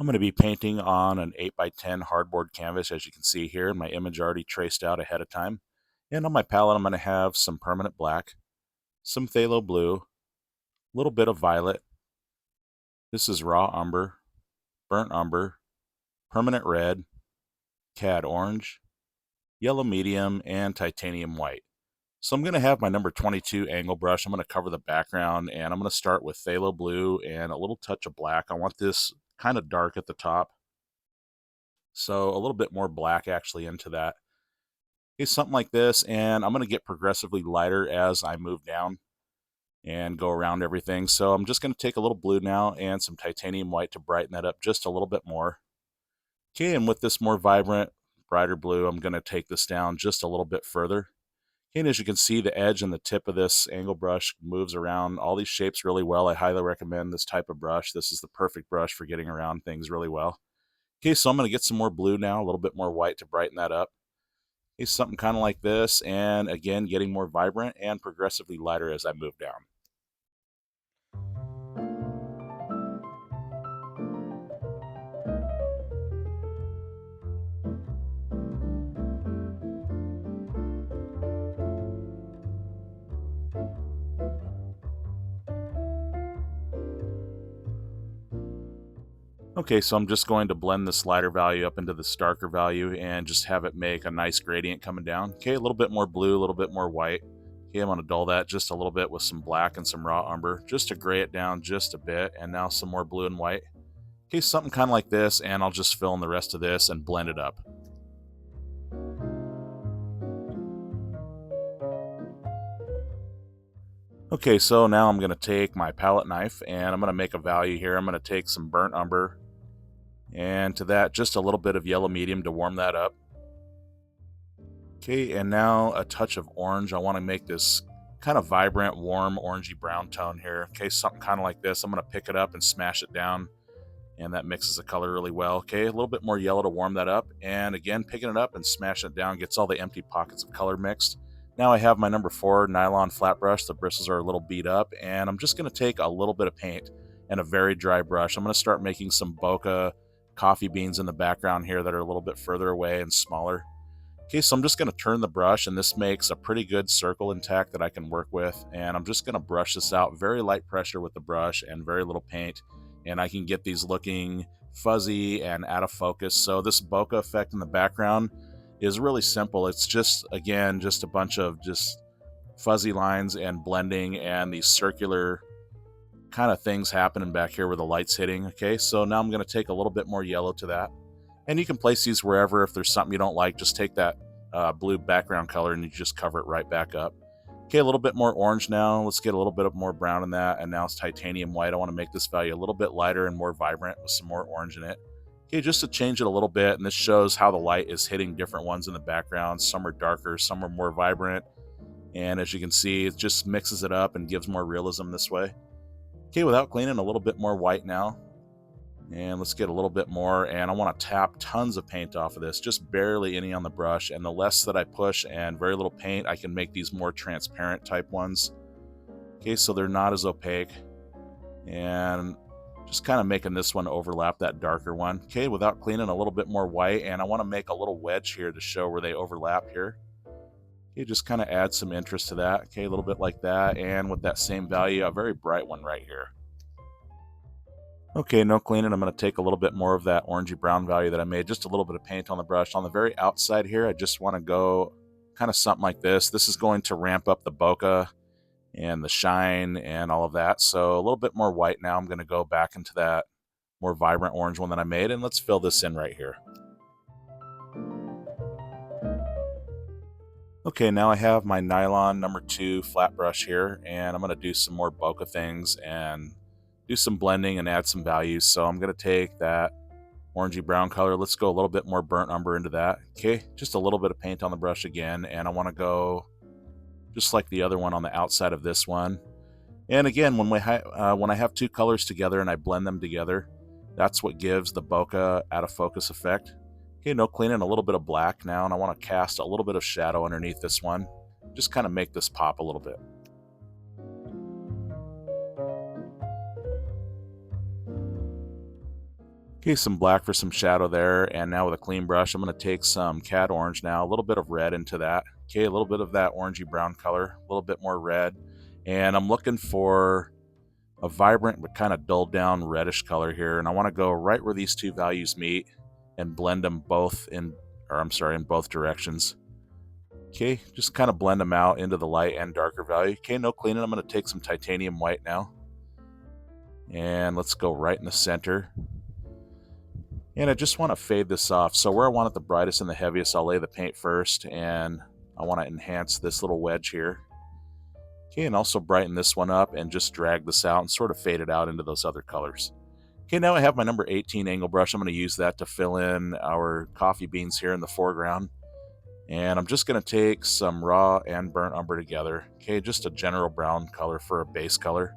I'm going to be painting on an 8x10 hardboard canvas, as you can see here, my image already traced out ahead of time. And on my palette, I'm going to have some permanent black, some phthalo blue, a little bit of violet. This is raw umber, burnt umber, permanent red, cad orange, yellow medium, and titanium white. So I'm going to have my number 22 angle brush. I'm going to cover the background, and I'm going to start with phthalo blue and a little touch of black. I want this kind of dark at the top, so a little bit more black actually into that. Okay, something like this, and I'm going to get progressively lighter as I move down and go around everything. So I'm just going to take a little blue now and some titanium white to brighten that up just a little bit more. Okay, and with this more vibrant, brighter blue, I'm going to take this down just a little bit further. Okay, and as you can see, the edge and the tip of this angle brush moves around all these shapes really well. I highly recommend this type of brush. This is the perfect brush for getting around things really well. Okay, so I'm going to get some more blue now, a little bit more white to brighten that up. Okay, something kind of like this, and again, getting more vibrant and progressively lighter as I move down. Okay, so I'm just going to blend this lighter value up into the darker value and just have it make a nice gradient coming down. Okay, a little bit more blue, a little bit more white. Okay, I'm going to dull that just a little bit with some black and some raw umber, just to gray it down just a bit, and now some more blue and white. Okay, something kind of like this, and I'll just fill in the rest of this and blend it up. Okay, so now I'm going to take my palette knife, and I'm going to make a value here. I'm going to take some burnt umber, and to that, just a little bit of yellow medium to warm that up. Okay, and now a touch of orange. I want to make this kind of vibrant, warm, orangey brown tone here. Okay, something kind of like this. I'm going to pick it up and smash it down, and that mixes the color really well. Okay, a little bit more yellow to warm that up, and again, picking it up and smashing it down gets all the empty pockets of color mixed. Now I have my number 4 nylon flat brush. The bristles are a little beat up, and I'm just going to take a little bit of paint and a very dry brush. I'm going to start making some bokeh coffee beans in the background here that are a little bit further away and smaller. Okay, so I'm just going to turn the brush, and this makes a pretty good circle intact that I can work with. And I'm just going to brush this out, very light pressure with the brush and very little paint. And I can get these looking fuzzy and out of focus. So this bokeh effect in the background is really simple. It's just, again, just a bunch of just fuzzy lines and blending and these circular kind of things happening back here where the light's hitting. Okay, so now I'm going to take a little bit more yellow to that. And you can place these wherever. If there's something you don't like, just take that blue background color and you just cover it right back up. Okay, a little bit more orange now. Let's get a little bit of more brown in that. And now it's titanium white. I want to make this value a little bit lighter and more vibrant with some more orange in it. Okay, just to change it a little bit. And this shows how the light is hitting different ones in the background. Some are darker, some are more vibrant. And as you can see, it just mixes it up and gives more realism this way. Okay, without cleaning, a little bit more white now. And let's get a little bit more, and I want to tap tons of paint off of this, just barely any on the brush. And the less that I push and very little paint, I can make these more transparent type ones. Okay, so they're not as opaque. And just kind of making this one overlap that darker one. Okay, without cleaning, a little bit more white, and I want to make a little wedge here to show where they overlap here. Okay, just kind of add some interest to that. Okay, a little bit like that, and with that same value, a very bright one right here. Okay, no cleaning. I'm going to take a little bit more of that orangey brown value that I made, just a little bit of paint on the brush. On the very outside here, I just want to go kind of something like this. This is going to ramp up the bokeh and the shine and all of that. So a little bit more white now. I'm going to go back into that more vibrant orange one that I made, and let's fill this in right here. Okay, now I have my nylon number 2 flat brush here, and I'm going to do some more bokeh things and do some blending and add some values. So I'm going to take that orangey brown color. Let's go a little bit more burnt umber into that. Okay, just a little bit of paint on the brush again, and I want to go just like the other one on the outside of this one. And again, when I have 2 colors together and I blend them together, that's what gives the bokeh out of focus effect. Okay, no cleaning, a little bit of black now, and I want to cast a little bit of shadow underneath this one. Just kind of make this pop a little bit. Okay, some black for some shadow there, and now with a clean brush, I'm going to take some cad orange now, a little bit of red into that. Okay, a little bit of that orangey brown color, a little bit more red, and I'm looking for a vibrant but kind of dulled down reddish color here, and I want to go right where these two values meet and blend them both in, or I'm sorry, in both directions. Okay, just kind of blend them out into the light and darker value. Okay, no cleaning. I'm going to take some titanium white now, and let's go right in the center. And I just want to fade this off. So where I want it the brightest and the heaviest, I'll lay the paint first, and I want to enhance this little wedge here. Okay, and also brighten this one up and just drag this out and sort of fade it out into those other colors. Okay, now I have my number 18 angle brush. I'm going to use that to fill in our coffee beans here in the foreground. And I'm just going to take some raw and burnt umber together. Okay, just a general brown color for a base color.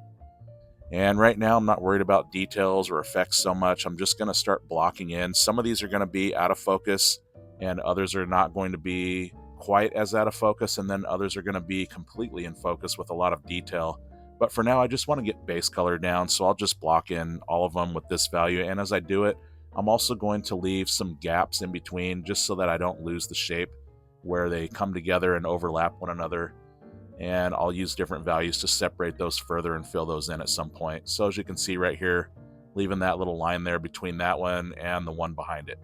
And right now I'm not worried about details or effects so much. I'm just going to start blocking in. Some of these are going to be out of focus and others are not going to be quite as out of focus, and then others are going to be completely in focus with a lot of detail. But for now I just want to get base color down, so I'll just block in all of them with this value. And as I do it, I'm also going to leave some gaps in between just so that I don't lose the shape where they come together and overlap one another. And I'll use different values to separate those further and fill those in at some point. So as you can see right here, leaving that little line there between that one and the one behind it.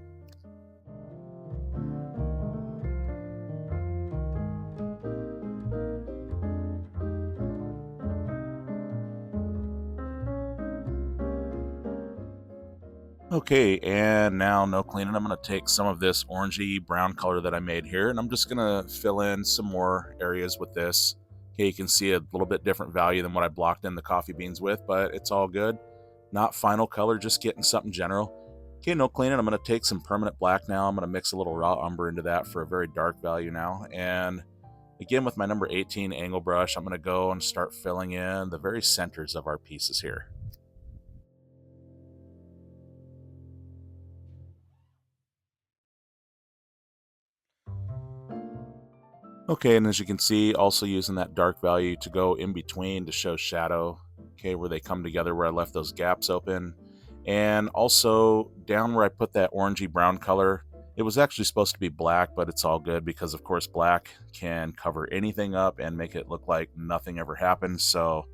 Okay, and now no cleaning. I'm going to take some of this orangey brown color that I made here, and I'm just going to fill in some more areas with this. Okay, you can see a little bit different value than what I blocked in the coffee beans with, but it's all good. Not final color, just getting something general. Okay, no cleaning. I'm going to take some permanent black now. I'm going to mix a little raw umber into that for a very dark value now. And again, with my number 18 angle brush, I'm going to go and start filling in the very centers of our pieces here. Okay, and as you can see, also using that dark value to go in between to show shadow, okay, where they come together, where I left those gaps open. And also down where I put that orangey brown color, it was actually supposed to be black, but it's all good because, of course, black can cover anything up and make it look like nothing ever happened. So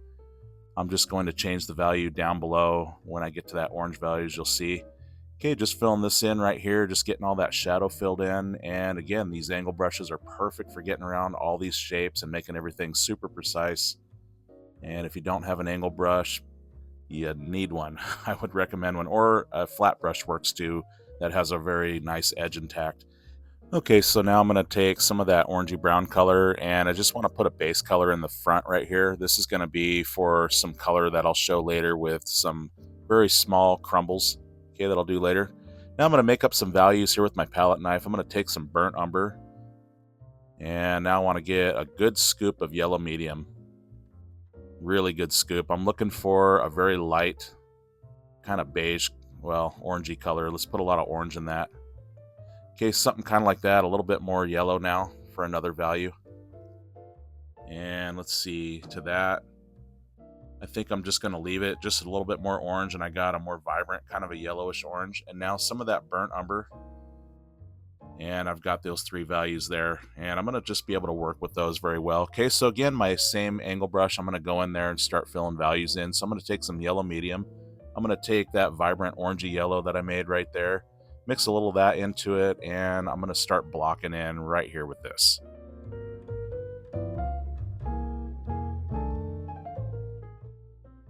I'm just going to change the value down below. When I get to that orange values, you'll see. Okay, just filling this in right here, just getting all that shadow filled in. And again, these angle brushes are perfect for getting around all these shapes and making everything super precise. And if you don't have an angle brush, you need one. I would recommend one, or a flat brush works too, that has a very nice edge intact. Okay, so now I'm going to take some of that orangey brown color, and I just want to put a base color in the front right here. This is going to be for some color that I'll show later with some very small crumbles, okay, that I'll do later. Now I'm going to make up some values here with my palette knife. I'm going to take some burnt umber, and now I want to get a good scoop of yellow medium. Really good scoop. I'm looking for a very light, kind of beige, well, orangey color. Let's put a lot of orange in that. Okay, something kind of like that, a little bit more yellow now for another value. And let's see, to that, I think I'm just going to leave it just a little bit more orange, and I got a more vibrant, kind of a yellowish orange. And now some of that burnt umber, and I've got those three values there, and I'm going to just be able to work with those very well. Okay, so again, my same angle brush, I'm going to go in there and start filling values in. So I'm going to take some yellow medium. I'm going to take that vibrant orangey yellow that I made right there, mix a little of that into it, and I'm going to start blocking in right here with this.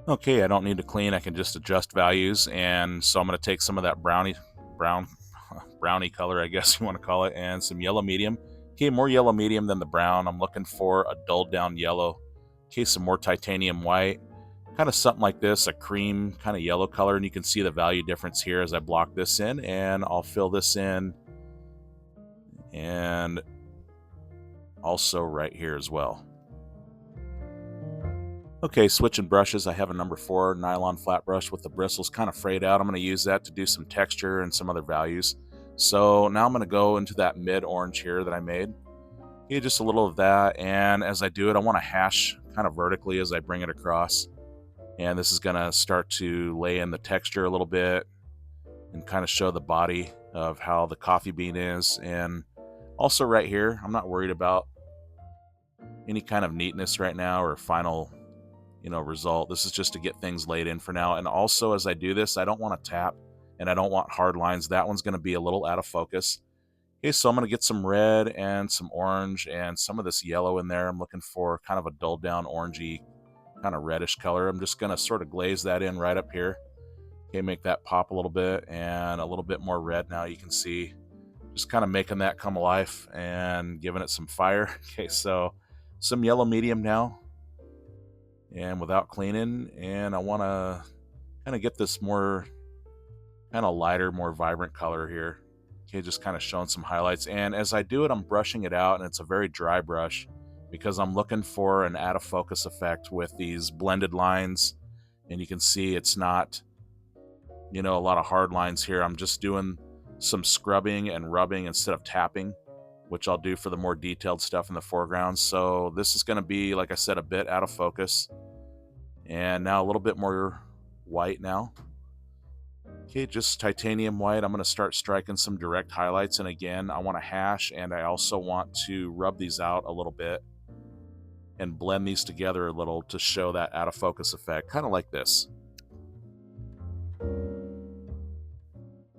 Okay, I don't need to clean, I can just adjust values, and so I'm going to take some of that brownie color, I guess you want to call it, and some yellow medium. Okay, more yellow medium than the brown. I'm looking for a dulled down yellow. Okay, some more titanium white, kind of something like this, a cream kind of yellow color, and you can see the value difference here as I block this in, and I'll fill this in, and also right here as well. Okay, switching brushes, I have a number 4 nylon flat brush with the bristles kind of frayed out. I'm going to use that to do some texture and some other values. So now I'm going to go into that mid orange here that I made. Okay, just a little of that, and as I do it, I want to hash kind of vertically as I bring it across. And this is going to start to lay in the texture a little bit. and kind of show the body of how the coffee bean is. And also right here, I'm not worried about any kind of neatness right now or final, result. This is just to get things laid in for now. And also as I do this, I don't want to tap and I don't want hard lines. That one's going to be a little out of focus. Okay, so I'm going to get some red and some orange and some of this yellow in there. I'm looking for kind of a dulled down orangey kind of reddish color. I'm just going to sort of glaze that in right up here. Okay, make that pop a little bit and a little bit more red now, you can see. Just kind of making that come alive and giving it some fire. Okay, so some yellow medium now and without cleaning. And I want to kind of get this more kind of lighter, more vibrant color here. Okay, just kind of showing some highlights. And as I do it, I'm brushing it out, and it's a very dry brush because I'm looking for an out of focus effect with these blended lines. And you can see it's not, a lot of hard lines here. I'm just doing some scrubbing and rubbing instead of tapping, which I'll do for the more detailed stuff in the foreground. So this is going to be, like I said, a bit out of focus. And now a little bit more white now. Okay, just titanium white. I'm going to start striking some direct highlights. And again, I want to hash, and I also want to rub these out a little bit and blend these together a little to show that out of focus effect, kind of like this.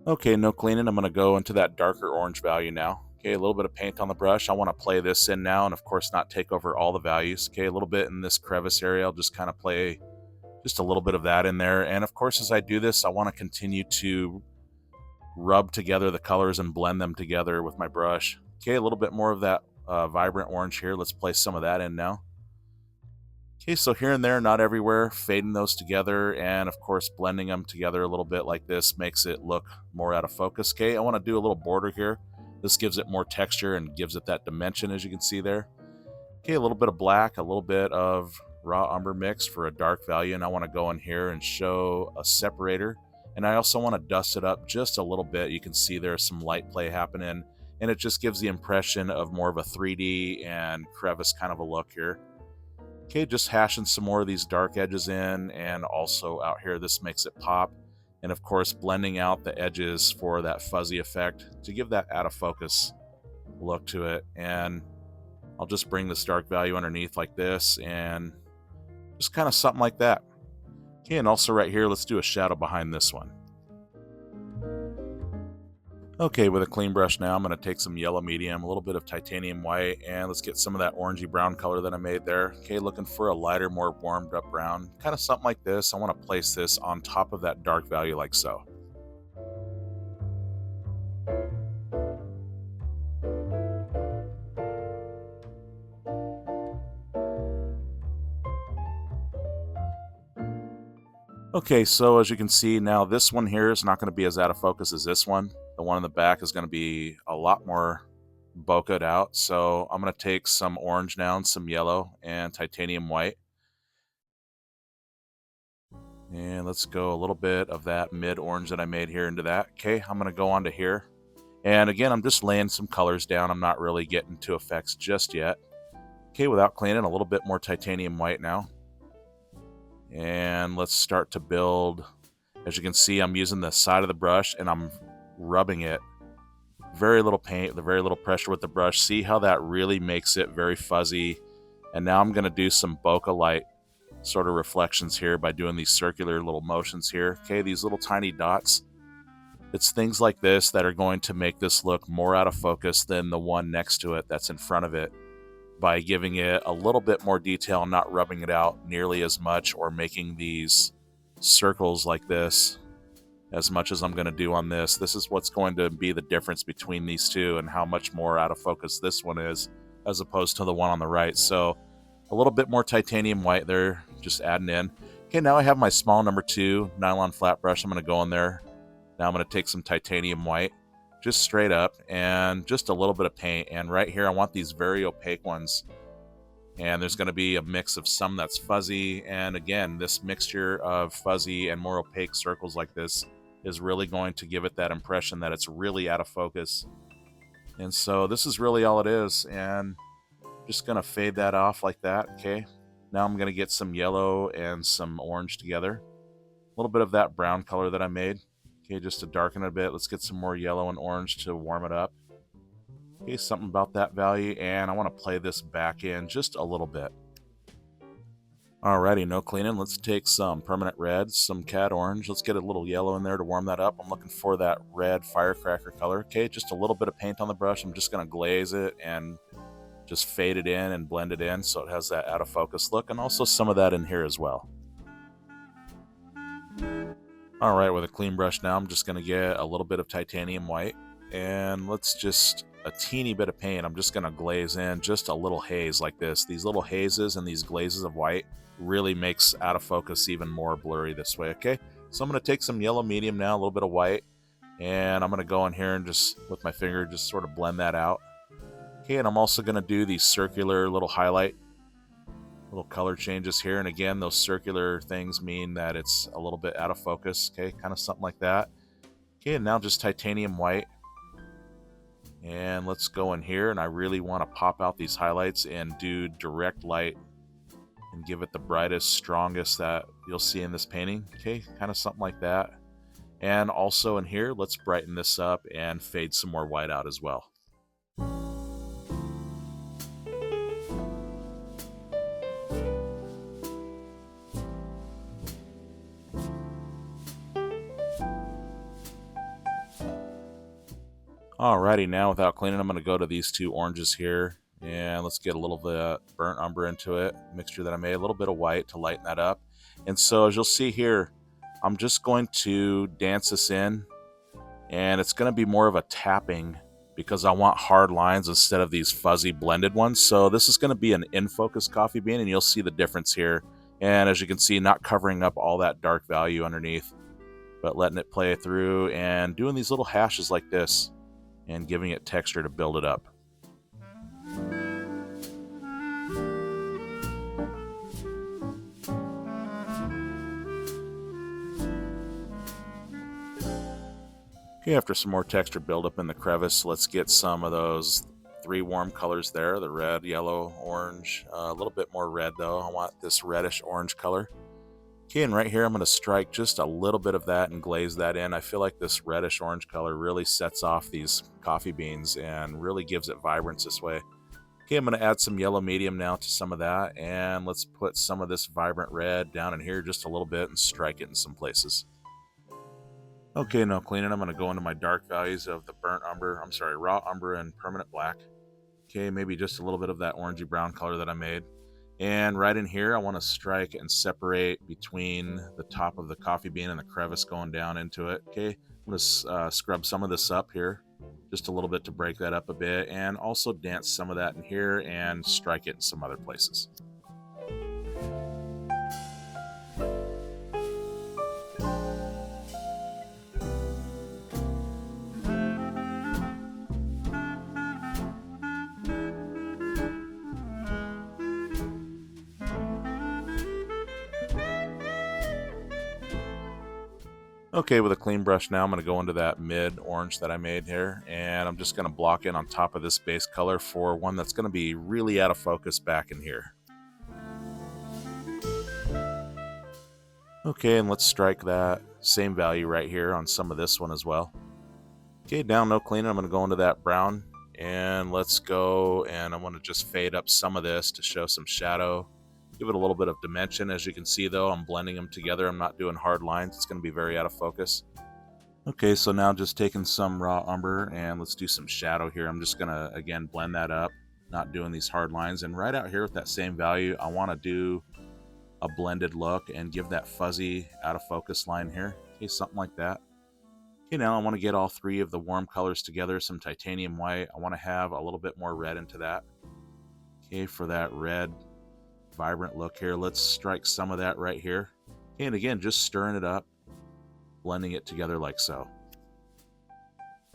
Okay, no cleaning. I'm going to go into that darker orange value now. Okay, a little bit of paint on the brush. I want to play this in now, and of course not take over all the values. Okay, a little bit in this crevice area. I'll just kind of play just a little bit of that in there. And of course, as I do this, I want to continue to rub together the colors and blend them together with my brush. Okay, a little bit more of that vibrant orange here. Let's place some of that in now. Okay, so here and there, not everywhere, fading those together, and of course blending them together a little bit like this makes it look more out of focus. Okay, I want to do a little border here. This gives it more texture and gives it that dimension, as you can see there. Okay, a little bit of black, a little bit of raw umber mix for a dark value, and I want to go in here and show a separator. And I also want to dust it up just a little bit. You can see there's some light play happening, and it just gives the impression of more of a 3D and crevice kind of a look here. Okay, just hashing some more of these dark edges in, and also out here, this makes it pop. And of course, blending out the edges for that fuzzy effect to give that out of focus look to it. And I'll just bring this dark value underneath like this, and just kind of something like that. Okay, and also right here, let's do a shadow behind this one. Okay, with a clean brush now, I'm going to take some yellow medium, a little bit of titanium white, and let's get some of that orangey brown color that I made there. Okay, looking for a lighter, more warmed up brown, kind of something like this. I want to place this on top of that dark value like so. Okay, so as you can see now, this one here is not going to be as out of focus as this one. The one in the back is going to be a lot more bokeh'd out. So I'm going to take some orange now and some yellow and titanium white. And let's go a little bit of that mid orange that I made here into that. Okay, I'm going to go on to here. And again, I'm just laying some colors down. I'm not really getting to effects just yet. Okay, without cleaning, a little bit more titanium white now. And let's start to build. As you can see, I'm using the side of the brush and I'm rubbing it. Very little paint, very little pressure with the brush. See how that really makes it very fuzzy. And now I'm going to do some bokeh light sort of reflections here by doing these circular little motions here. Okay, these little tiny dots. It's things like this that are going to make this look more out of focus than the one next to it that's in front of it, by giving it a little bit more detail, not rubbing it out nearly as much or making these circles like this as much as I'm going to do on this. This is what's going to be the difference between these two and how much more out of focus this one is as opposed to the one on the right. So a little bit more titanium white there, just adding in. Okay, now I have my small number 2 nylon flat brush. I'm going to go in there. Now I'm going to take some titanium white, just straight up, and just a little bit of paint. And right here, I want these very opaque ones. And there's going to be a mix of some that's fuzzy. And again, this mixture of fuzzy and more opaque circles like this is really going to give it that impression that it's really out of focus. And so this is really all it is. And just going to fade that off like that. Okay. Now I'm going to get some yellow and some orange together. A little bit of that brown color that I made. Okay, just to darken it a bit, let's get some more yellow and orange to warm it up. Okay, something about that value, and I want to play this back in just a little bit. Alrighty, no cleaning. Let's take some permanent red, some cad orange. Let's get a little yellow in there to warm that up. I'm looking for that red firecracker color. Okay, just a little bit of paint on the brush. I'm just going to glaze it and just fade it in and blend it in so it has that out of focus look, and also some of that in here as well. Alright, with a clean brush now, I'm just going to get a little bit of titanium white, and let's just a teeny bit of paint. I'm just going to glaze in just a little haze like this. These little hazes and these glazes of white really makes out of focus even more blurry this way. Okay, so I'm going to take some yellow medium now, a little bit of white, and I'm going to go in here and just with my finger just sort of blend that out. Okay, and I'm also going to do these circular little highlight, little color changes here, and again those circular things mean that it's a little bit out of focus. Okay, kind of something like that. Okay, and now just titanium white. And let's go in here, and I really want to pop out these highlights and do direct light and give it the brightest, strongest that you'll see in this painting. Okay, kind of something like that. And also in here, let's brighten this up and fade some more white out as well. Alrighty, now without cleaning, I'm going to go to these two oranges here, and let's get a little bit of burnt umber into it, mixture that I made, a little bit of white to lighten that up. And so as you'll see here, I'm just going to dance this in, and it's going to be more of a tapping because I want hard lines instead of these fuzzy blended ones. So this is going to be an in-focus coffee bean, and you'll see the difference here. And as you can see, not covering up all that dark value underneath, but letting it play through and doing these little hashes like this and giving it texture to build it up. Okay, after some more texture buildup in the crevice, let's get some of those three warm colors there, the red, yellow, orange, a little bit more red though. I want this reddish orange color. Okay, and right here I'm going to strike just a little bit of that and glaze that in. I feel like this reddish orange color really sets off these coffee beans and really gives it vibrance this way. Okay, I'm going to add some yellow medium now to some of that, and let's put some of this vibrant red down in here just a little bit and strike it in some places. Okay, now cleaning, I'm going to go into my dark values of the raw umber and permanent black. Okay, maybe just a little bit of that orangey brown color that I made. And right in here, I want to strike and separate between the top of the coffee bean and the crevice going down into it. Okay, I'm going to scrub some of this up here, just a little bit to break that up a bit, and also dance some of that in here and strike it in some other places. Okay, with a clean brush now, I'm going to go into that mid orange that I made here, and I'm just going to block in on top of this base color for one that's going to be really out of focus back in here. Okay, and let's strike that same value right here on some of this one as well. Okay, now no cleaning, I'm going to go into that brown, and let's go, and I want to just fade up some of this to show some shadow. Give it a little bit of dimension. As you can see though, I'm blending them together. I'm not doing hard lines. It's going to be very out of focus. Okay, so now just taking some raw umber and let's do some shadow here. I'm just going to, again, blend that up, not doing these hard lines. And right out here with that same value, I want to do a blended look and give that fuzzy out of focus line here. Okay, something like that. Okay, now I want to get all three of the warm colors together, some titanium white. I want to have a little bit more red into that. Okay, for that red vibrant look here, let's strike some of that right here. Okay, and again, just stirring it up, blending it together like so.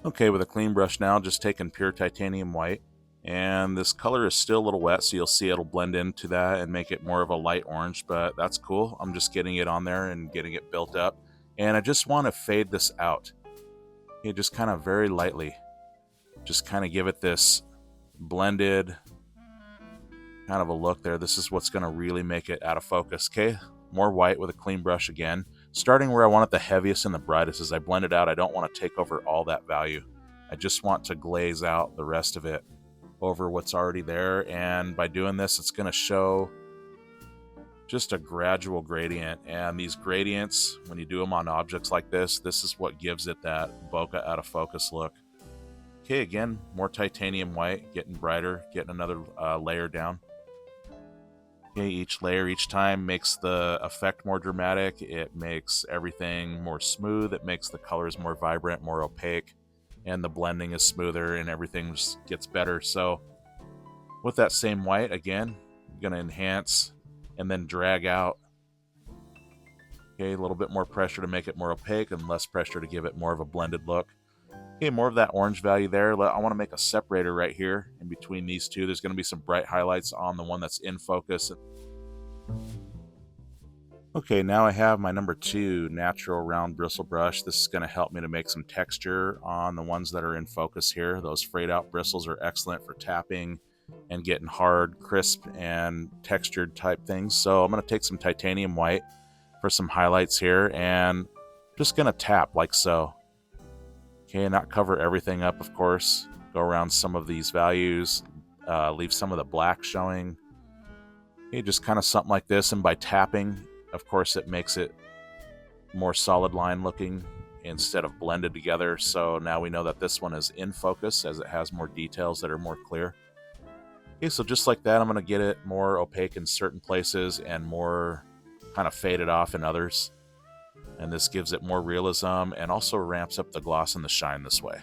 Okay, with a clean brush now, just taking pure titanium white, and this color is still a little wet, so you'll see it'll blend into that and make it more of a light orange, but that's cool. I'm just getting it on there and getting it built up, and I just want to fade this out. Okay, just kind of very lightly, just kind of give it this blended kind of a look there. This is what's going to really make it out of focus. Okay, more white with a clean brush again. starting where I want it the heaviest and the brightest. As I blend it out, I don't want to take over all that value. I just want to glaze out the rest of it over what's already there, and by doing this, it's going to show just a gradual gradient. And these gradients, when you do them on objects like this is what gives it that bokeh out of focus look. Okay, again, more titanium white, getting brighter, getting another layer down. Okay, each layer each time makes the effect more dramatic. It makes everything more smooth. It makes the colors more vibrant, more opaque, and the blending is smoother and everything just gets better. So with that same white, again, I'm going to enhance and then drag out. Okay, a little bit more pressure to make it more opaque and less pressure to give it more of a blended look. Okay, more of that orange value there. I want to make a separator right here in between these two. There's going to be some bright highlights on the one that's in focus. Okay, now I have my number 2 natural round bristle brush. This is going to help me to make some texture on the ones that are in focus here. Those frayed out bristles are excellent for tapping and getting hard, crisp, and textured type things. So I'm going to take some titanium white for some highlights here and just going to tap like so. Okay, not cover everything up, of course. Go around some of these values, leave some of the black showing. Okay, just kind of something like this, and by tapping, of course, it makes it more solid line looking instead of blended together. So now we know that this one is in focus as it has more details that are more clear. Okay, so just like that, I'm going to get it more opaque in certain places and more kind of faded off in others. And this gives it more realism and also ramps up the gloss and the shine this way.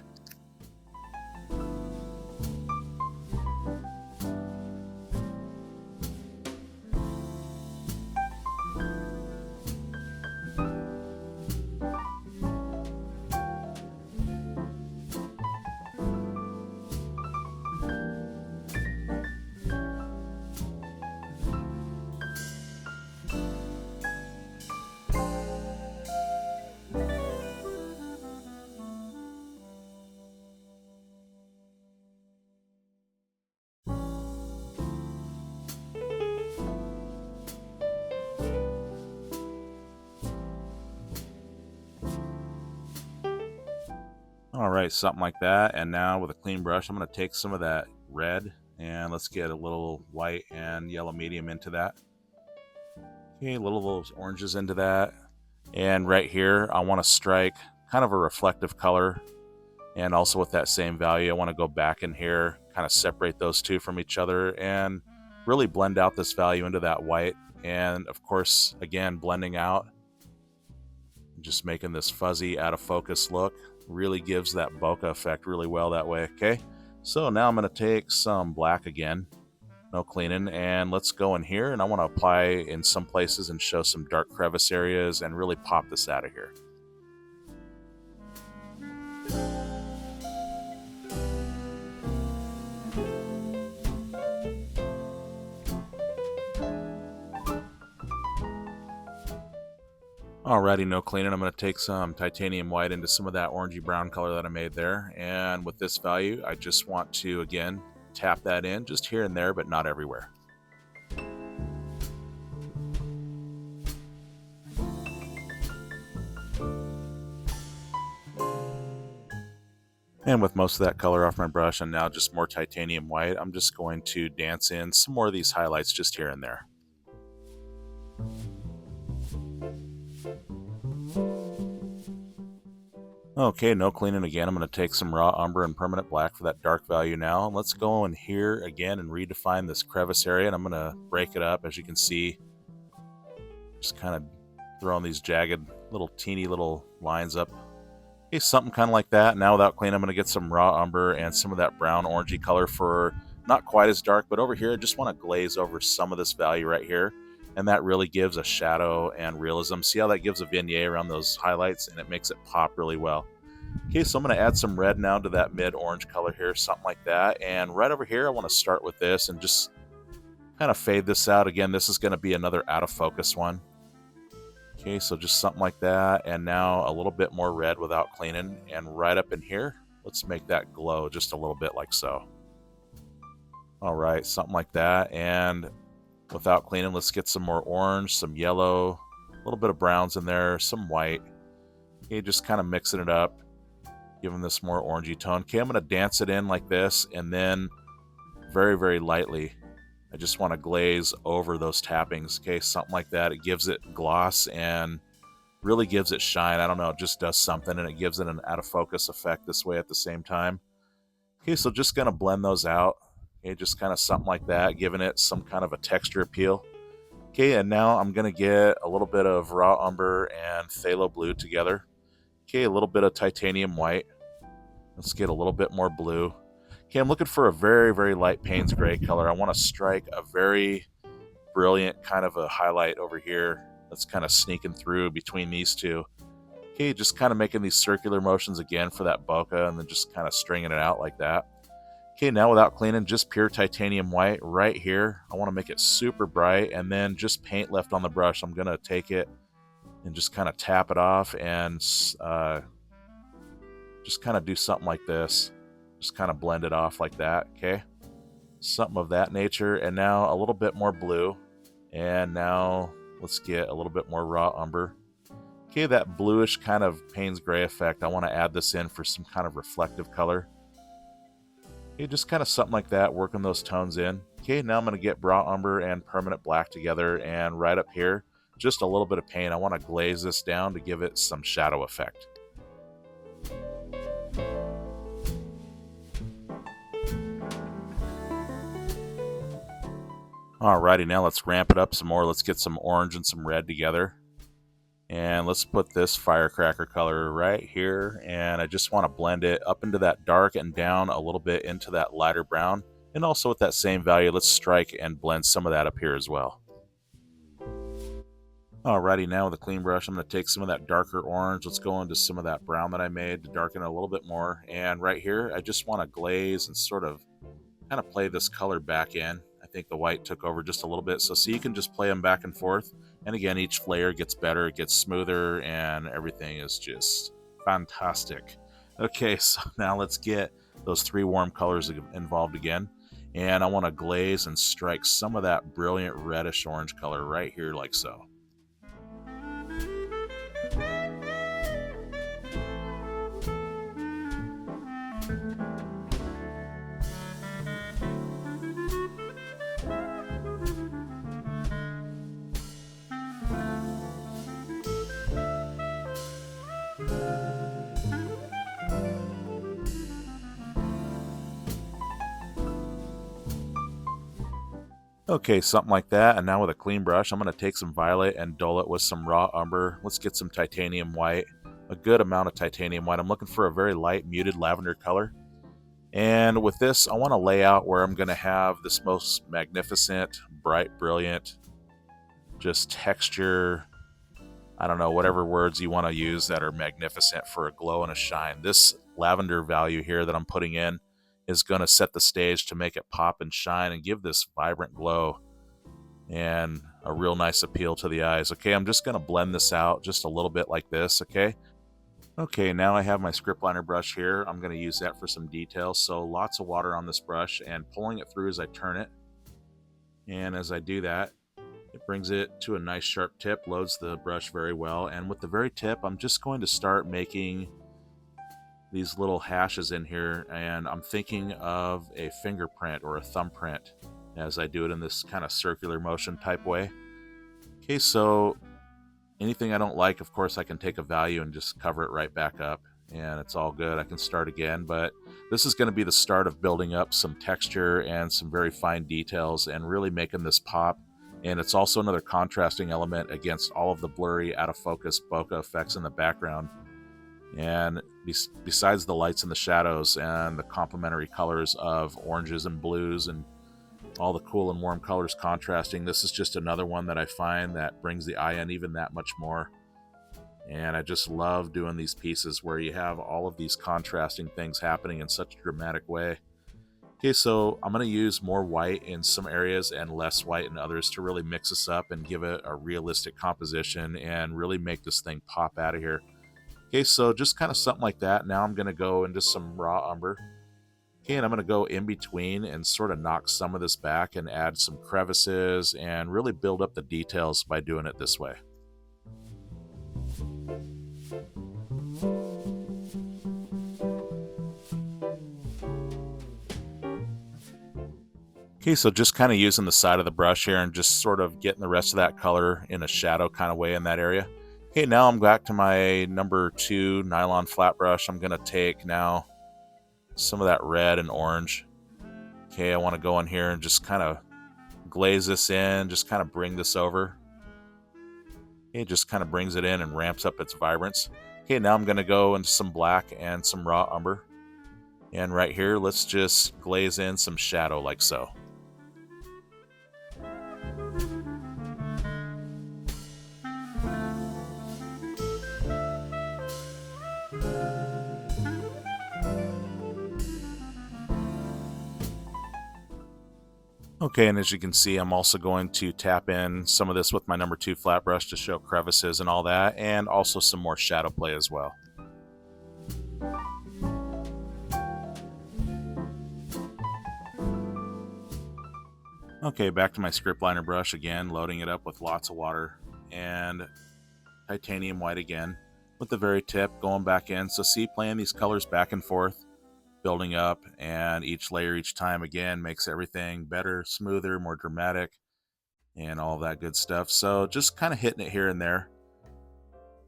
All right, something like that. And now with a clean brush, I'm going to take some of that red and let's get a little white and yellow medium into that. Okay, little oranges into that. And right here, I want to strike kind of a reflective color. And also with that same value, I want to go back in here, kind of separate those two from each other and really blend out this value into that white. And of course, again, blending out, just making this fuzzy, out of focus look. Really gives that bokeh effect really well that way. Okay, so now I'm going to take some black again, no cleaning, and let's go in here, and I want to apply in some places and show some dark crevice areas and really pop this out of here. Alrighty, no cleaning. I'm going to take some titanium white into some of that orangey brown color that I made there. And with this value, I just want to, again, tap that in just here and there, but not everywhere. And with most of that color off my brush and now just more titanium white, I'm just going to dance in some more of these highlights just here and there. Okay, no cleaning again. I'm going to take some raw umber and permanent black for that dark value now. And let's go in here again and redefine this crevice area. And I'm going to break it up, as you can see. Just kind of throwing these jagged little teeny little lines up. Okay, something kind of like that. Now without cleaning, I'm going to get some raw umber and some of that brown orangey color for not quite as dark. But over here, I just want to glaze over some of this value right here. And that really gives a shadow and realism. See how that gives a vignette around those highlights, and it makes it pop really well. Okay, so I'm going to add some red now to that mid-orange color here, something like that. And right over here, I want to start with this and just kind of fade this out. Again, this is going to be another out-of-focus one. Okay, so just something like that. And now a little bit more red without cleaning. And right up in here, let's make that glow just a little bit like so. All right, something like that. And without cleaning, let's get some more orange, some yellow, A little bit of browns in there, some white. Okay, just kind of mixing it up, giving this more orangey tone. Okay, I'm going to dance it in like this, and then very, very lightly, I just want to glaze over those tappings. Okay, something like that. It gives it gloss and really gives it shine. I don't know, it just does something, and it gives it an out of focus effect this way at the same time. Okay, so just gonna blend those out. Okay, just kind of something like that, giving it some kind of a texture appeal. Okay, and now I'm gonna get a little bit of raw umber and phthalo blue together. Okay, a little bit of titanium white. Let's get a little bit more blue. Okay, I'm looking for a very, very light Payne's gray color. I want to strike a very brilliant kind of a highlight over here that's kind of sneaking through between these two. Okay, just kind of making these circular motions again for that bokeh, and then just kind of stringing it out like that. Okay, now without cleaning, just pure titanium white right here. I want to make it super bright, and then just paint left on the brush. I'm going to take it and just kind of tap it off and just kind of do something like this. Just kind of blend it off like that, okay? Something of that nature. And now a little bit more blue. And now let's get a little bit more raw umber. Okay, that bluish kind of Payne's gray effect. I want to add this in for some kind of reflective color. Okay, just kind of something like that, working those tones in. Okay, now I'm going to get raw umber and permanent black together, and right up here, just a little bit of paint. I want to glaze this down to give it some shadow effect. Alrighty, now let's ramp it up some more. Let's get some orange and some red together. And let's put this firecracker color right here. And I just want to blend it up into that dark and down a little bit into that lighter brown. And also with that same value, let's strike and blend some of that up here as well. Alrighty, now with a clean brush, I'm going to take some of that darker orange. Let's go into some of that brown that I made to darken it a little bit more. And right here, I just want to glaze and sort of kind of play this color back in. I think the white took over just a little bit. So see, you can just play them back and forth. And again, each layer gets better, it gets smoother, and everything is just fantastic. Okay, so now let's get those three warm colors involved again. And I want to glaze and strike some of that brilliant reddish orange color right here like so. Okay, something like that. And now with a clean brush, I'm going to take some violet and dull it with some raw umber. Let's get some titanium white, a good amount of titanium white. I'm looking for a very light muted lavender color. And with this, I want to lay out where I'm going to have this most magnificent, bright, brilliant, just texture, I don't know, whatever words you want to use that are magnificent for a glow and a shine. This lavender value here that I'm putting in is going to set the stage to make it pop and shine and give this vibrant glow and a real nice appeal to the eyes. Okay, I'm just going to blend this out just a little bit like this, okay? Okay, now I have my script liner brush here. I'm going to use that for some details. So lots of water on this brush and pulling it through as I turn it. And as I do that, it brings it to a nice sharp tip, loads the brush very well. And with the very tip, I'm just going to start making these little hashes in here, and I'm thinking of a fingerprint or a thumbprint as I do it in this kind of circular motion type way. Okay, so anything I don't like, of course, I can take a value and just cover it right back up, and it's all good. I can start again, but this is going to be the start of building up some texture and some very fine details and really making this pop. And it's also another contrasting element against all of the blurry, out of focus bokeh effects in the background. And besides the lights and the shadows and the complementary colors of oranges and blues and all the cool and warm colors contrasting, this is just another one that I find that brings the eye in even that much more. And I just love doing these pieces where you have all of these contrasting things happening in such a dramatic way. Okay, so I'm going to use more white in some areas and less white in others to really mix this up and give it a realistic composition and really make this thing pop out of here. Okay, so just kind of something like that. Now I'm going to go into some raw umber. Okay, and I'm going to go in between and sort of knock some of this back and add some crevices and really build up the details by doing it this way. Okay, so just kind of using the side of the brush here and just sort of getting the rest of that color in a shadow kind of way in that area. Okay, now I'm back to my number 2 nylon flat brush. I'm going to take now some of that red and orange. Okay, I want to go in here and just kind of glaze this in, just kind of bring this over. It just kind of brings it in and ramps up its vibrance. Okay, now I'm going to go into some black and some raw umber. And right here, let's just glaze in some shadow like so. Okay, and as you can see, I'm also going to tap in some of this with my number 2 flat brush to show crevices and all that, and also some more shadow play as well. Okay, back to my script liner brush again, loading it up with lots of water and titanium white again, with the very tip going back in. So see, playing these colors back and forth, building up, and each layer each time again makes everything better, smoother, more dramatic, and all that good stuff. So just kind of hitting it here and there.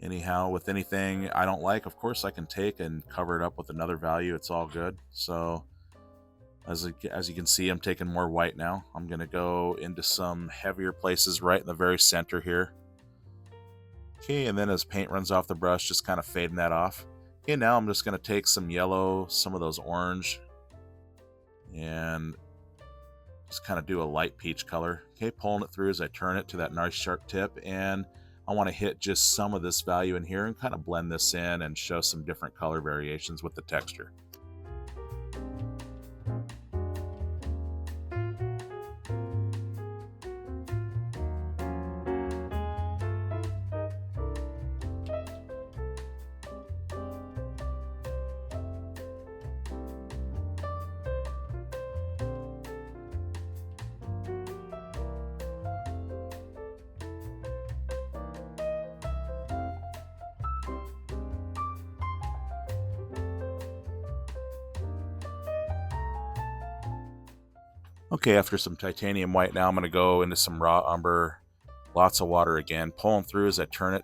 Anyhow, with anything I don't like, of course I can take and cover it up with another value. It's all good. So as you can see, I'm taking more white now. I'm going to go into some heavier places right in the very center here. Okay, and then as paint runs off the brush, just kind of fading that off. Okay, now I'm just going to take some yellow, some of those orange, and just kind of do a light peach color. Okay, pulling it through as I turn it to that nice sharp tip, and I want to hit just some of this value in here and kind of blend this in and show some different color variations with the texture. Okay, after some titanium white now, I'm going to go into some raw umber, lots of water again, pulling through as I turn it.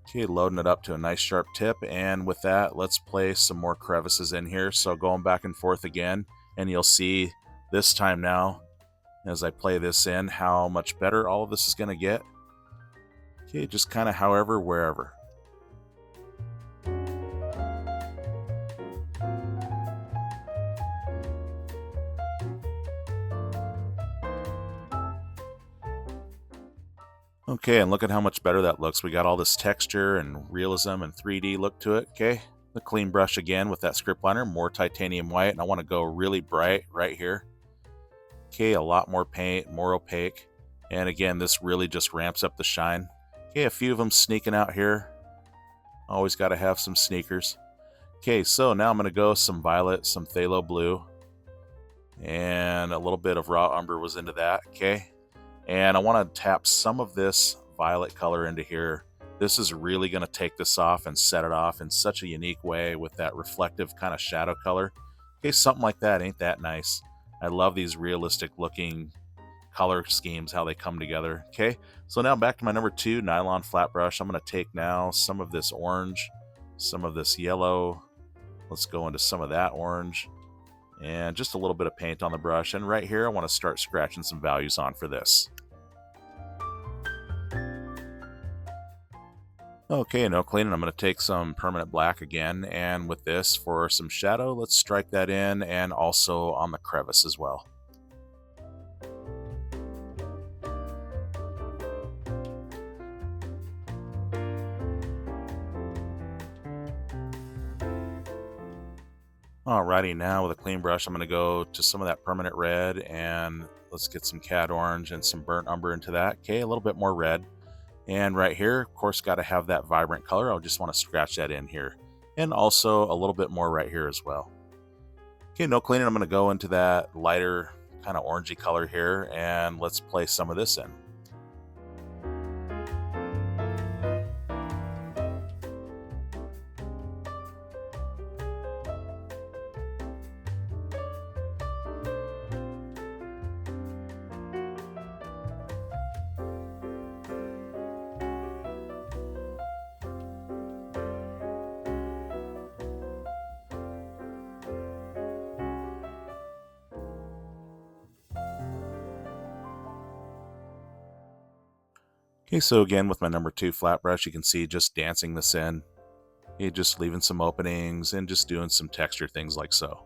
Okay, loading it up to a nice sharp tip, and with that, let's place some more crevices in here. So going back and forth again, and you'll see this time now, as I play this in, how much better all of this is going to get. Okay, just kind of however, wherever. Okay, and look at how much better that looks. We got all this texture and realism and 3D look to it. Okay, the clean brush again with that script liner, more titanium white, and I want to go really bright right here. Okay, a lot more paint, more opaque, and again, this really just ramps up the shine. Okay, a few of them sneaking out here. Always got to have some sneakers. Okay, so now I'm going to go some violet, some phthalo blue, and a little bit of raw umber was into that. Okay. And I want to tap some of this violet color into here. This is really going to take this off and set it off in such a unique way with that reflective kind of shadow color. Okay, something like that. Ain't that nice? I love these realistic looking color schemes, how they come together. Okay, so now back to my number 2 nylon flat brush. I'm going to take now some of this orange, some of this yellow. Let's go into some of that orange. And just a little bit of paint on the brush. And right here, I want to start scratching some values on for this. Okay, no cleaning. I'm going to take some permanent black again. And with this, for some shadow, let's strike that in and also on the crevice as well. Alrighty, now with a clean brush, I'm going to go to some of that permanent red, and let's get some cad orange and some burnt umber into that. Okay, a little bit more red. And right here, of course, got to have that vibrant color. I'll just want to scratch that in here. And also a little bit more right here as well. Okay, no cleaning. I'm going to go into that lighter kind of orangey color here, and let's place some of this in. Okay, so again with my number 2 flat brush, you can see just dancing this in. Okay, just leaving some openings and just doing some texture things like so.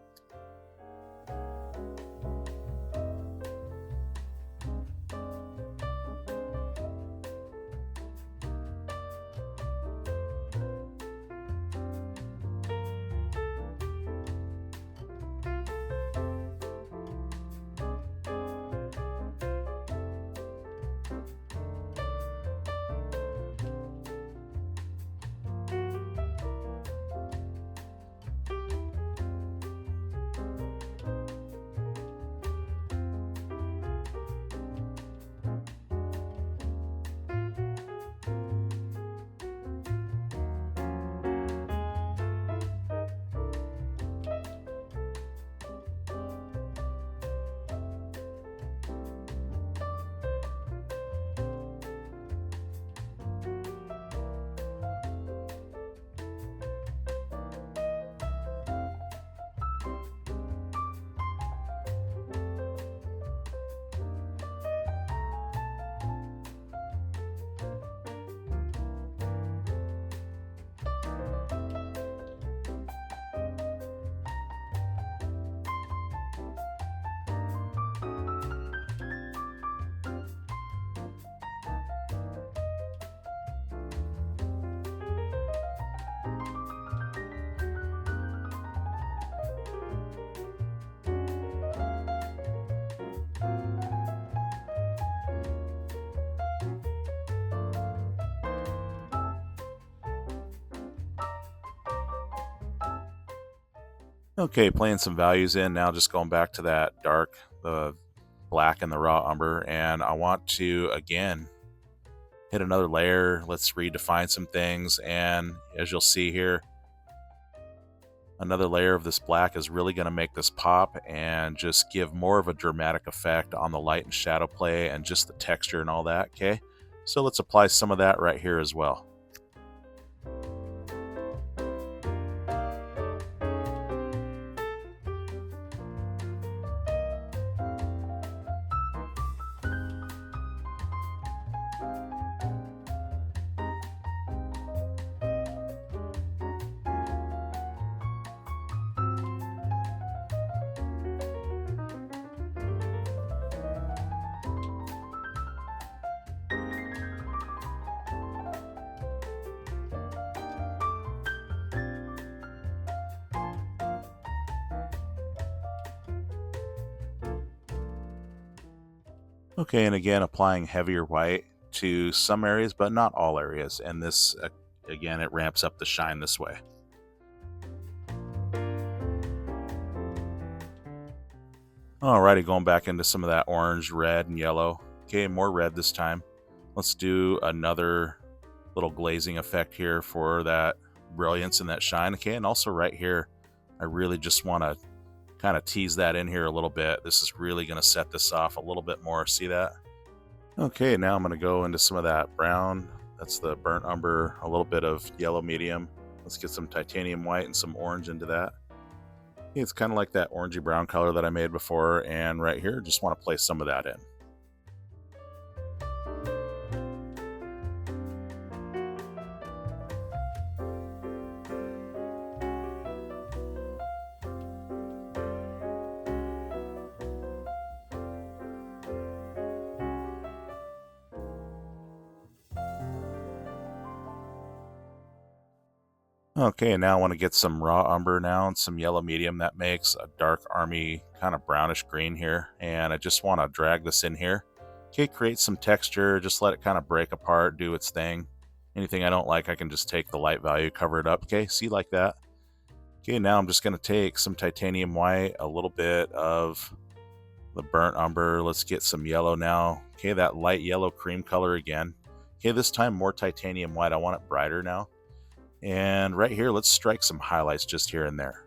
Okay, playing some values in now, just going back to that dark, the black and the raw umber, and I want to again hit another layer. Let's redefine some things, and as you'll see here, another layer of this black is really going to make this pop and just give more of a dramatic effect on the light and shadow play and just the texture and all that. Okay, so let's apply some of that right here as well. Okay, and again, applying heavier white to some areas, but not all areas. And this, again, it ramps up the shine this way. Alrighty, going back into some of that orange, red, and yellow. Okay, more red this time. Let's do another little glazing effect here for that brilliance and that shine. Okay, and also right here, I really just want to kind of tease that in here a little bit. This is really going to set this off a little bit more. See that? Okay, now I'm going to go into some of that brown. That's the burnt umber, a little bit of yellow medium. Let's get some titanium white and some orange into that. It's kind of like that orangey brown color that I made before, and right here, just want to place some of that in. Okay, now I want to get some raw umber now and some yellow medium. That makes a dark army kind of brownish green here. And I just want to drag this in here. Okay, create some texture. Just let it kind of break apart, do its thing. Anything I don't like, I can just take the light value, cover it up. Okay, see like that? Okay, now I'm just going to take some titanium white, a little bit of the burnt umber. Let's get some yellow now. Okay, that light yellow cream color again. Okay, this time more titanium white. I want it brighter now. And right here, let's strike some highlights just here and there.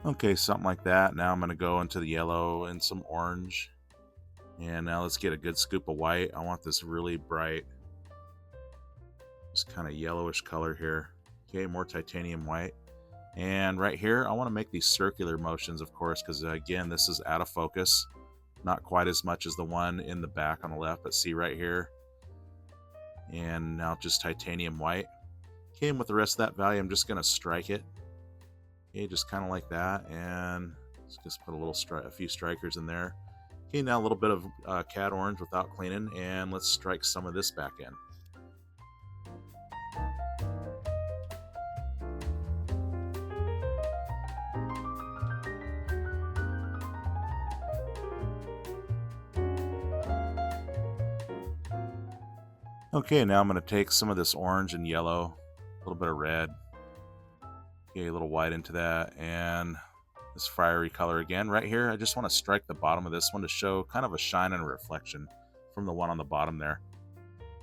Okay, something like that. Now I'm going to go into the yellow and some orange. And now let's get a good scoop of white. I want this really bright, just kind of yellowish color here. Okay, more titanium white. And right here, I want to make these circular motions, of course, because again, this is out of focus. Not quite as much as the one in the back on the left, but see right here. And now just titanium white. Okay, and with the rest of that value, I'm just going to strike it. Okay, just kind of like that. And let's just put a few strikers in there. Okay, now a little bit of cad orange without cleaning, and let's strike some of this back in. Okay, now I'm going to take some of this orange and yellow, a little bit of red, okay, a little white into that, and this fiery color again. Right here, I just want to strike the bottom of this one to show kind of a shine and a reflection from the one on the bottom there.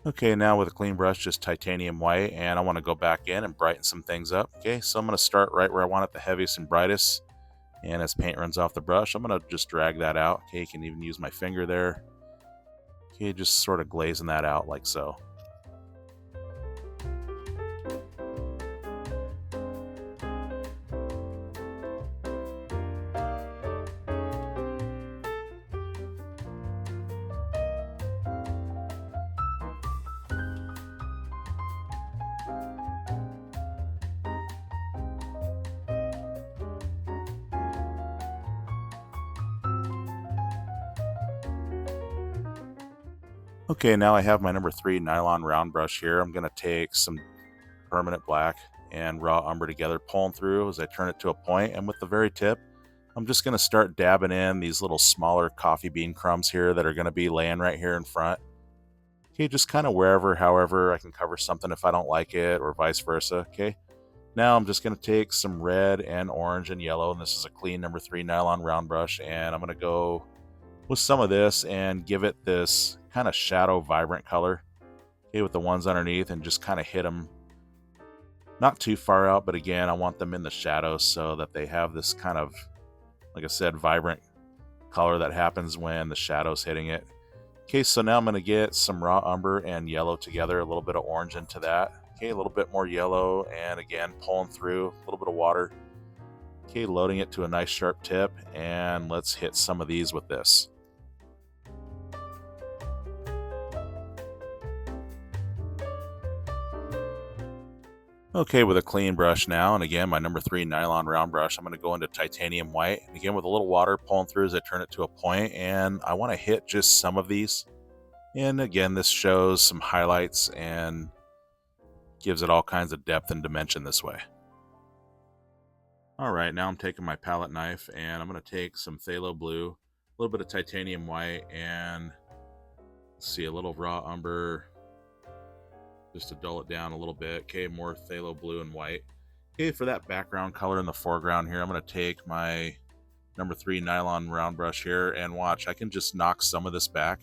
Okay, now with a clean brush, just titanium white, and I want to go back in and brighten some things up. Okay, so I'm going to start right where I want it the heaviest and brightest, and as paint runs off the brush, I'm going to just drag that out. Okay, you can even use my finger there. Okay, just sort of glazing that out like so. Okay, now I have my number 3 nylon round brush here. I'm going to take some permanent black and raw umber together, pulling through as I turn it to a point, and with the very tip, I'm just going to start dabbing in these little smaller coffee bean crumbs here that are going to be laying right here in front. Okay, just kind of wherever, however, I can cover something if I don't like it, or vice versa. Okay, now I'm just going to take some red and orange and yellow, and this is a clean number 3 nylon round brush, and I'm going to go with some of this and give it this kind of shadow vibrant color, okay, with the ones underneath, and just kind of hit them not too far out, but again, I want them in the shadows so that they have this kind of, like I said, vibrant color that happens when the shadow's hitting it. Okay, so now I'm going to get some raw umber and yellow together, a little bit of orange into that. Okay, a little bit more yellow, and again, pulling through a little bit of water. Okay, loading it to a nice sharp tip, and let's hit some of these with this. Okay, with a clean brush now, and again, my number 3 nylon round brush, I'm going to go into titanium white. And again, with a little water pulling through as I turn it to a point, and I want to hit just some of these. And again, this shows some highlights and gives it all kinds of depth and dimension this way. All right, now I'm taking my palette knife, and I'm going to take some phthalo blue, a little bit of titanium white, and let's see, a little raw umber, just to dull it down a little bit. Okay, more phthalo blue and white. Okay, for that background color in the foreground here, I'm going to take my number 3 nylon round brush here, and watch, I can just knock some of this back.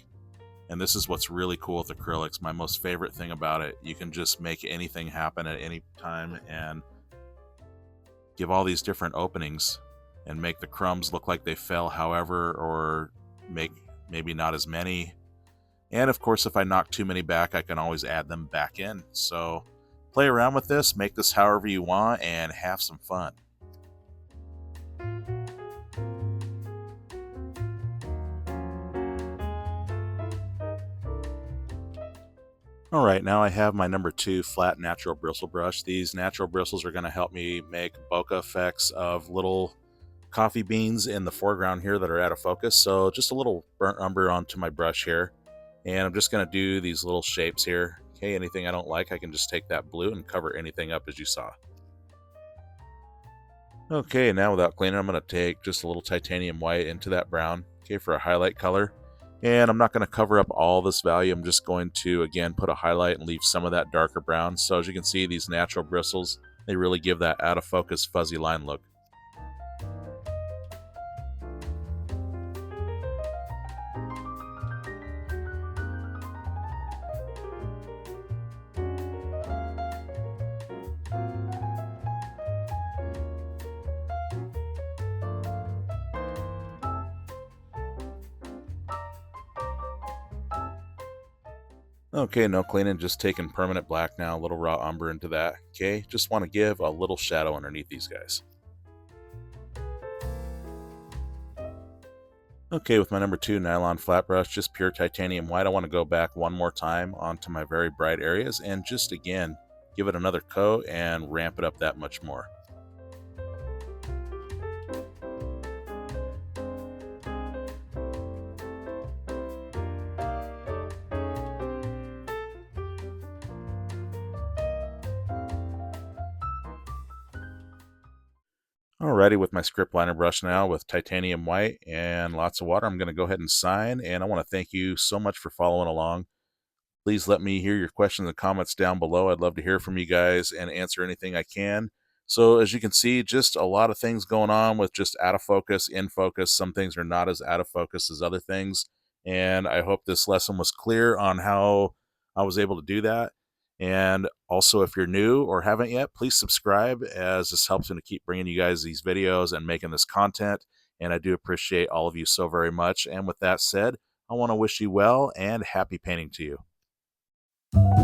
And this is what's really cool with acrylics. My most favorite thing about it, you can just make anything happen at any time and give all these different openings and make the crumbs look like they fell however, or make maybe not as many. And of course, if I knock too many back, I can always add them back in. So play around with this, make this however you want, and have some fun. All right, now I have my number 2 flat natural bristle brush. These natural bristles are going to help me make bokeh effects of little coffee beans in the foreground here that are out of focus. So just a little burnt umber onto my brush here. And I'm just going to do these little shapes here. Okay, anything I don't like, I can just take that blue and cover anything up as you saw. Okay, now without cleaning, I'm going to take just a little titanium white into that brown, okay, for a highlight color. And I'm not going to cover up all this value. I'm just going to, again, put a highlight and leave some of that darker brown. So as you can see, these natural bristles, they really give that out of focus fuzzy line look. Okay, no cleaning, just taking permanent black now, a little raw umber into that. Okay, just want to give a little shadow underneath these guys. Okay, with my number 2 nylon flat brush, just pure titanium white, I want to go back one more time onto my very bright areas and just again give it another coat and ramp it up that much more. Alrighty, with my script liner brush now with titanium white and lots of water, I'm going to go ahead and sign. And I want to thank you so much for following along. Please let me hear your questions and comments down below. I'd love to hear from you guys and answer anything I can. So, as you can see, just a lot of things going on with just out of focus, in focus. Some things are not as out of focus as other things. And I hope this lesson was clear on how I was able to do that. And also, if you're new or haven't yet, please subscribe as this helps me to keep bringing you guys these videos and making this content. And I do appreciate all of you so very much. And with that said, I want to wish you well and happy painting to you.